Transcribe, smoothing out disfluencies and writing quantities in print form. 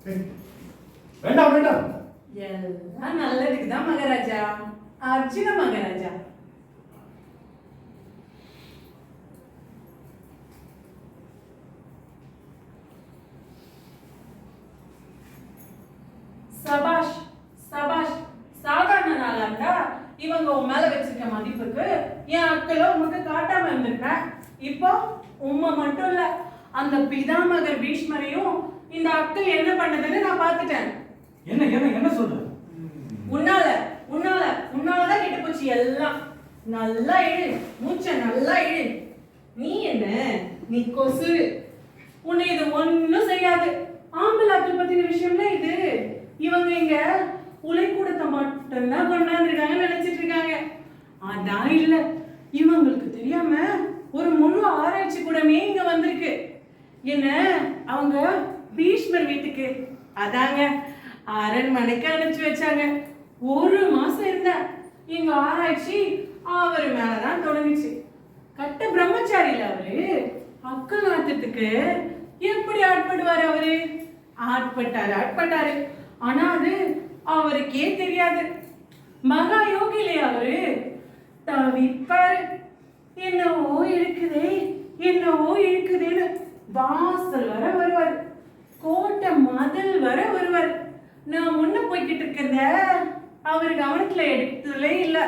வேண்டாம் வேண்டாம். எல்லாம் நல்லதுக்கு தான் மகாராஜா. அர்ஜுன மகாராஜா. சபாஷ் சபாஷ். சாதாரண நாளா இருந்தா இவங்க உன் மேல வச்சிருக்க மதிப்புக்கு என் அக்கள உனக்கு காட்டாம இருந்திருப்பேன். இப்போ உண்மை மட்டும் இல்ல, அந்த பிதாமகர் பீஷ்மரையும் இந்த அக்கள் என்ன பண்ணதுன்னு நான் பார்த்துட்டேன். என்ன என்ன என்ன சொல்ற? உன்னால உன்னால உன்னாலதான் கெட்டு போச்சு எல்லாம். நல்லா இழு, மூச்சை நல்லா இழு. நீ என்ன, நீ கொசு. உன்னை இது ஒன்னும் செய்யாது. ஆம்பளாக்கள் பத்தின விஷயம்ல இது. இவங்க இங்க உலைக்கூடத்தை மட்டும்தான் கொண்டாந்துருக்காங்க நினைச்சிட்டு இருக்காங்க. அதான் இல்ல, இவங்களுக்கு தெரியாம ஒரு முழு ஆராய்ச்சி கூடமே இங்க வந்திருக்கு. என்ன, அவங்க பீஷ்மர் வீட்டுக்கு அதாங்க அரண்மனைக்கு அனுப்பிச்சு வச்சாங்க. ஒரு மாசம் இருந்த எங்க ஆராய்ச்சி அவர் மேலதான் தொடங்குச்சு. கட்ட பிரம்மச்சாரியில அவரு அக்கல் நாட்டத்துக்கு எப்படி ஆட்படுவாரு? அவரு ஆட்பட்டாரு. ஆனா அது அவருக்கே தெரியாது. மகா யோகிலே அவரு தவிப்பாரு. என்னவோ இருக்குதுன்னு வாசல் வர வருவார், கோட்டை மதில் வர வருவார். நான் முன்ன போய்கிட்டு இருக்கிறத அவர் கவனத்துல எடுத்ததே இல்லை.